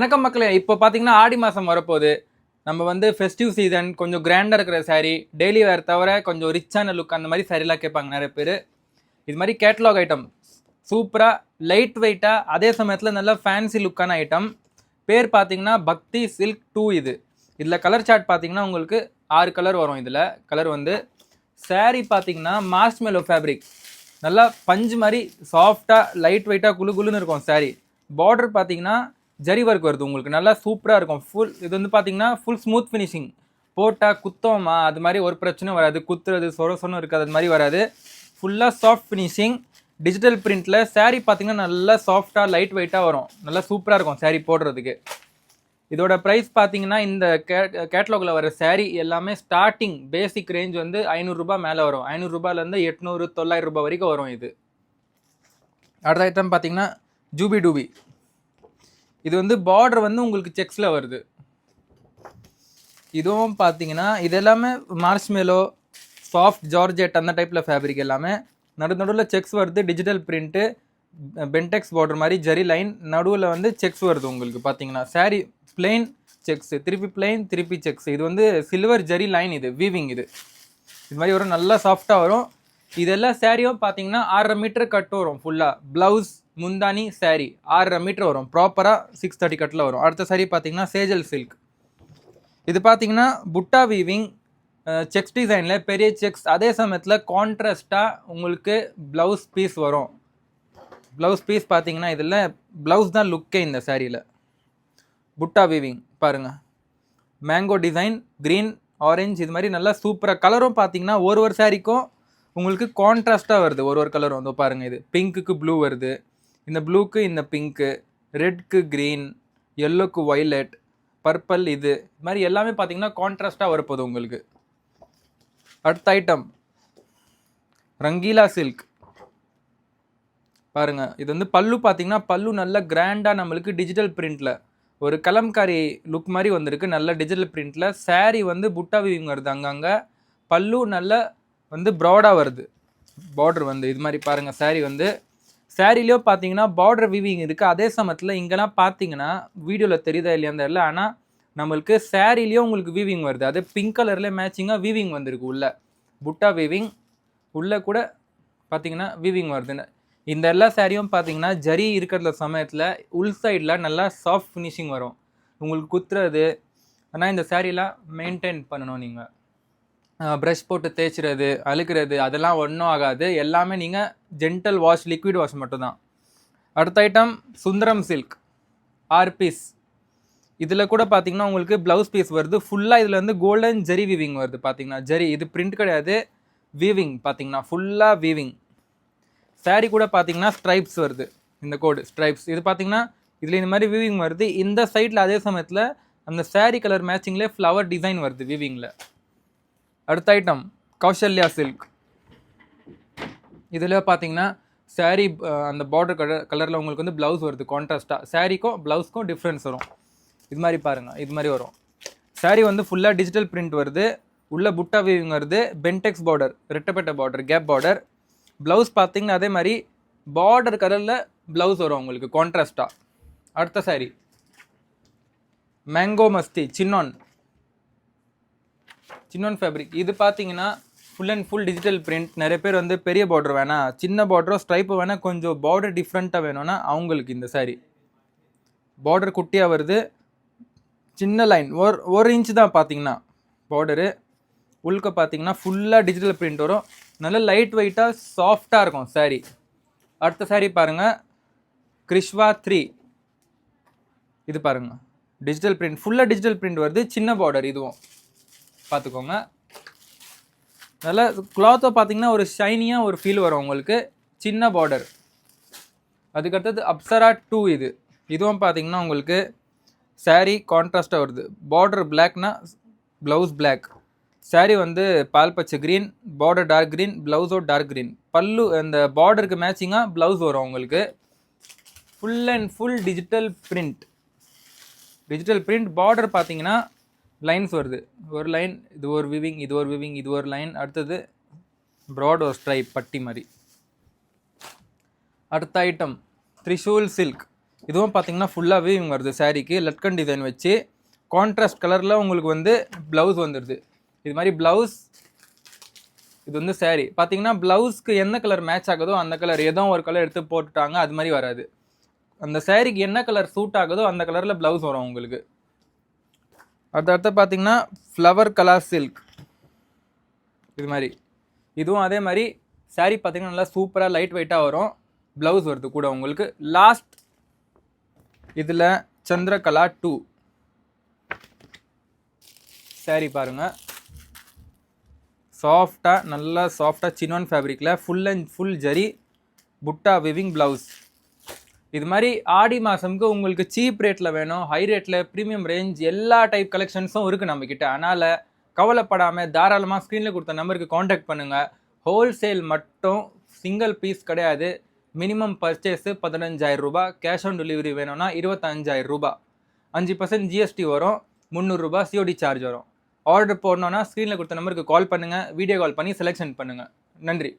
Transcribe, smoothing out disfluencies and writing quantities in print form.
வணக்கம் மக்களே. இப்போ பார்த்தீங்கன்னா ஆடி மாதம் வரப்போகுது. நம்ம வந்து ஃபெஸ்டிவ் சீசன் கொஞ்சம் கிராண்டாக இருக்கிற சாரீ, டெய்லி வேர் தவிர கொஞ்சம் ரிச்சான லுக் அந்த மாதிரி சாரீலாம் கேட்பாங்க நிறைய பேர். இது மாதிரி கேட்லாக் ஐட்டம் சூப்பராக லைட் வெயிட்டாக அதே சமயத்தில் நல்ல ஃபேன்சி லுக்கான ஐட்டம். பேர் பார்த்தீங்கன்னா பக்தி சில்க் 2. இதில் கலர் சார்ட் பார்த்தீங்கன்னா உங்களுக்கு 6 கலர் வரும். இதில் கலர் வந்து சாரீ பார்த்தீங்கன்னா மார்ஷ்மெலோ ஃபேப்ரிக், நல்லா பஞ்சு மாதிரி சாஃப்டாக லைட் வெயிட்டாக குழு குழுன்னு இருக்கும் சாரீ. பார்டர் பார்த்தீங்கன்னா ஜரி ஒர்க் வருது உங்களுக்கு, நல்லா சூப்பராக இருக்கும். ஃபுல் இது வந்து பார்த்தீங்கன்னா ஃபுல் ஸ்மூத் ஃபினிஷிங். போட்டால் குத்தோமா அது மாதிரி ஒரு பிரச்சனையும் வராது, குத்துறது சொரசொன்னு இருக்காது, அது மாதிரி வராது. ஃபுல்லாக சாஃப்ட் ஃபினிஷிங் டிஜிட்டல் பிரிண்டில் சாரீ பார்த்தீங்கன்னா நல்லா சாஃப்டாக லைட் வெயிட்டாக வரும், நல்லா சூப்பராக இருக்கும் சாரீ போடுறதுக்கு. இதோட ப்ரைஸ் பார்த்தீங்கன்னா இந்த கேட்லாகில் வர சாரீ எல்லாமே ஸ்டார்டிங் பேசிக் ரேஞ்ச் வந்து 500 ரூபாய் மேலே வரும். 500 ரூபாயிலேருந்து 800 900 ரூபாய் வரைக்கும் வரும். இது அடுத்த ஐட்டம் பார்த்தீங்கன்னா ஜூபி டூபி. இது வந்து பார்டர் வந்து உங்களுக்கு செக்ஸில் வருது. இதுவும் பார்த்தீங்கன்னா இது எல்லாமே மார்ஷ்மெலோ சாஃப்ட் ஜார்ஜெட் அந்த டைப்பில் ஃபேப்ரிக் எல்லாமே. நடுவில் செக்ஸ் வருது, டிஜிட்டல் பிரிண்ட்டு, பென்டெக்ஸ் பார்டர் மாதிரி ஜரி லைன், நடுவில் வந்து செக்ஸ் வருது உங்களுக்கு. பார்த்தீங்கன்னா சாரீ பிளெயின் செக்ஸ், திருப்பி பிளெயின், திருப்பி செக்ஸ். இது வந்து சில்வர் ஜரி லைன், இது வீவிங். இது மாதிரி வரும், நல்லா சாஃப்டாக வரும். இதெல்லாம் சாரியும் பார்த்தீங்கன்னா 6.5 மீட்டர் கட்டு வரும். ஃபுல்லாக ப்ளவுஸ் முந்தானி சாரீ 6.5 மீட்டர் வரும். ப்ராப்பராக 630 கட்டில் வரும். அடுத்த சாரீ பார்த்தீங்கன்னா சேஜல் சில்க். இது பார்த்தீங்கன்னா புட்டா வீவிங், செக்ஸ் டிசைனில் பெரிய செக்ஸ், அதே சமயத்தில் கான்ட்ராஸ்டாக உங்களுக்கு ப்ளவுஸ் பீஸ் வரும். ப்ளவுஸ் பீஸ் பார்த்தீங்கன்னா இதில் ப்ளவுஸ் தான் லுக்கே இந்த சாரியில். புட்டா வீவிங் பாருங்கள், மேங்கோ டிசைன், க்ரீன், ஆரஞ்சு, இது மாதிரி நல்லா சூப்பராக. கலரும் பார்த்தீங்கன்னா ஒரு சாரிக்கும் உங்களுக்கு கான்ட்ராஸ்ட்டாக வருது. ஒரு கலரும் வந்து பாருங்கள், இது பிங்க்குக்கு ப்ளூ வருது, இந்த ப்ளூக்கு இந்த பிங்க்கு, ரெட்க்கு க்ரீன், எல்லோக்கு வைலட், பர்பிள், இது மாதிரி எல்லாமே பார்த்தீங்கன்னா கான்ட்ராஸ்ட்டாக வரப்போகுது உங்களுக்கு. அடுத்த ஐட்டம் ரங்கீலா சில்க் பாருங்கள். இது வந்து பல்லு பார்த்தீங்கன்னா பல்லு நல்லா கிராண்டாக நம்மளுக்கு டிஜிட்டல் பிரிண்டில் ஒரு கலம்காரி லுக் மாதிரி வந்திருக்கு, நல்ல டிஜிட்டல் பிரிண்டில். சாரீ வந்து புட்டா வீவிங் வருது, அங்கங்கே பல்லு நல்ல வந்து ப்ராடாக வருது. பார்டர் வந்து இது மாதிரி பாருங்கள். சாரீ வந்து சாரீலேயோ பார்த்தீங்கன்னா பார்டர் வீவிங் இருக்குது. அதே சமயத்தில் இங்கெல்லாம் பார்த்தீங்கன்னா வீடியோவில் தெரியுதா இல்லையான்னு தெரியல, ஆனால் நம்மளுக்கு சாரீலேயும் உங்களுக்கு வீவிங் வருது. அது பிங்க் கலரில் மேட்சிங்காக வீவிங் வந்திருக்கு. உள்ள புட்டா வீவிங், உள்ளே கூட பார்த்தீங்கன்னா வீவிங் வருது. இந்த எல்லா சாரியும் பார்த்தீங்கன்னா ஜரி இருக்கிற சமயத்தில் உள் சைடில் நல்லா சாஃப்ட் ஃபினிஷிங் வரும் உங்களுக்கு குத்துறது. ஆனால் இந்த சாரீலாம் மெயின்டைன் பண்ணணும் நீங்கள். ப்ரஷ் போட்டு தேய்ச்சிறது, அழுக்கிறது அதெல்லாம் ஒன்றும் ஆகாது. எல்லாமே நீங்கள் ஜென்டல் வாஷ், லிக்விட் வாஷ் மட்டும்தான். அடுத்த ஐட்டம் சுந்தரம் சில்க் 6 பீஸ். இதில் கூட பார்த்தீங்கன்னா உங்களுக்கு ப்ளவுஸ் பீஸ் வருது. ஃபுல்லாக இதில் வந்து கோல்டன் ஜரி வீவிங் வருது. பார்த்தீங்கன்னா ஜரி, இது பிரிண்ட் கிடையாது, வீவிங். பார்த்தீங்கன்னா ஃபுல்லாக வீவிங். சாரீ கூட பார்த்தீங்கன்னா ஸ்ட்ரைப்ஸ் வருது, இந்த கோடு ஸ்ட்ரைப்ஸ். இது பார்த்தீங்கன்னா இதில் இந்த மாதிரி வீவிங் வருது. இந்த சைடில் அதே சமயத்தில் அந்த சாரீ கலர் மேட்சிங்லேயே ஃப்ளவர் டிசைன் வருது வீவிங்கில். அடுத்த ஐட்டம் கௌசல்யா சில்க். இதில் பார்த்தீங்கன்னா சாரீ அந்த பார்டர் கலரில் உங்களுக்கு வந்து ப்ளவுஸ் வருது கான்ட்ராஸ்ட்டாக. சாரீக்கும் ப்ளவுஸ்க்கும் டிஃப்ரென்ஸ் வரும். இது மாதிரி பாருங்கள், இது மாதிரி வரும். சாரீ வந்து ஃபுல்லாக டிஜிட்டல் பிரிண்ட் வருது, உள்ள புட்டா வீவிங் வருது, பென்டெக்ஸ் பார்டர், ரெட்டப்பட்ட பார்டர், கேப் பார்டர். ப்ளவுஸ் பார்த்தீங்கன்னா அதே மாதிரி பார்டர் கலரில் ப்ளவுஸ் வரும் உங்களுக்கு கான்ட்ராஸ்ட்டாக. அடுத்த சாரீ மேங்கோ மஸ்தி சின்னான் ஃபேப்ரிக். இது பார்த்தீங்கன்னா full and full digital print. நிறைய பேர் வந்து பெரிய பார்டர் வேணாம், சின்ன பார்டரோ ஸ்ட்ரைப்பு வேணால், கொஞ்சம் பார்டர் டிஃப்ரெண்ட்டாக வேணும்னா அவங்களுக்கு இந்த சாரீ. பார்டர் குட்டியாக வருது, சின்ன லைன், ஒரு இன்ச்சு தான் பார்த்தீங்கன்னா பார்டரு. உள்க பார்த்தீங்கன்னா ஃபுல்லாக டிஜிட்டல் பிரிண்ட் வரும், நல்ல லைட் வெயிட்டாக சாஃப்டாக இருக்கும் சாரீ. அடுத்த சாரீ பாருங்கள், கிறிஷ்வா 3. இது பாருங்கள் டிஜிட்டல் பிரிண்ட், ஃபுல்லாக டிஜிட்டல் பிரிண்ட் வருது, சின்ன பார்டர். இதுவும் பார்த்துக்கோங்க. நல்லா கிளாத்தை பார்த்தீங்கன்னா ஒரு ஷைனியாக ஒரு ஃபீல் வரும் உங்களுக்கு, சின்ன பார்டர். அதுக்கடுத்தது அப்சரா 2. இதுவும் பார்த்தீங்கன்னா உங்களுக்கு சாரீ கான்ட்ராஸ்ட்டாக வருது. பார்டர் பிளாக்னா ப்ளவுஸ் பிளாக். சாரீ வந்து பால் பச்சை க்ரீன், பார்டர் டார்க் க்ரீன், ப்ளவுஸோ டார்க் க்ரீன். பல்லு அந்த பார்டருக்கு மேட்சிங்காக ப்ளவுஸ் வரும் உங்களுக்கு. Full and full digital print. Border பார்த்தீங்கன்னா லைன்ஸ் வருது, ஒரு லைன், இது ஒரு விவிங், இது ஒரு விவிங், இது ஒரு லைன். அடுத்தது ப்ராட் ஒரு ஸ்ட்ரைப் பட்டி மாதிரி. அடுத்த ஐட்டம் த்ரிஷூல் சில்க். இதுவும் பார்த்தீங்கன்னா ஃபுல்லாக வீவிங் வருது சாரீக்கு. லட்கன் டிசைன் வச்சு கான்ட்ராஸ்ட் கலரில் உங்களுக்கு வந்து ப்ளவுஸ் வந்துடுது. இது மாதிரி ப்ளவுஸ், இது வந்து சாரீ பார்த்தீங்கன்னா ப்ளவுஸ்க்கு என்ன கலர் மேட்ச் ஆகுதோ அந்த கலர் ஏதோ ஒரு கலர் எடுத்து போட்டுட்டாங்க, அது மாதிரி வராது. அந்த சாரீக்கு என்ன கலர் சூட் ஆகுதோ அந்த கலரில் ப்ளவுஸ் வரும் உங்களுக்கு. அடுத்து பார்த்தீங்கன்னா ஃப்ளவர் கலர் சில்க், இது மாதிரி. இதுவும் அதே மாதிரி சாரீ பார்த்தீங்கன்னா நல்லா சூப்பராக லைட் வெயிட்டாக வரும். ப்ளவுஸ் வருது கூட உங்களுக்கு. லாஸ்ட் இதில் சந்திரகலா 2 சாரீ பாருங்கள். சாஃப்டாக, நல்லா சாஃப்டாக சினான் ஃபேப்ரிக்கில் ஃபுல் ஜரி புட்டா விவிங் ப்ளவுஸ். இது மாதிரி ஆடி மாதம்க்கு உங்களுக்கு சீப் ரேட்டில் வேணும், ஹை ரேட்டில் ப்ரீமியம் ரேஞ்ச் எல்லா டைப் கலெக்ஷன்ஸும் இருக்குது நம்மக்கிட்ட. அதனால் கவலைப்படாமல் தாராளமாக ஸ்க்ரீனில் கொடுத்த நம்பருக்கு காண்டாக்ட் பண்ணுங்கள். ஹோல்சேல் மட்டும், சிங்கிள் பீஸ் கிடையாது. மினிமம் பர்ச்சேஸு 15,000 ரூபா. கேஷ் ஆன் டெலிவரி வேணும்னா 25,000 ரூபா. 5% ஜிஎஸ்டி வரும். 300 ரூபா சிஓடி சார்ஜ் வரும். ஆர்டர் போடணுன்னா ஸ்க்ரீனில் கொடுத்த நம்பருக்கு கால் பண்ணுங்கள். வீடியோ கால் பண்ணி செலெக்ஷன் பண்ணுங்கள். நன்றி.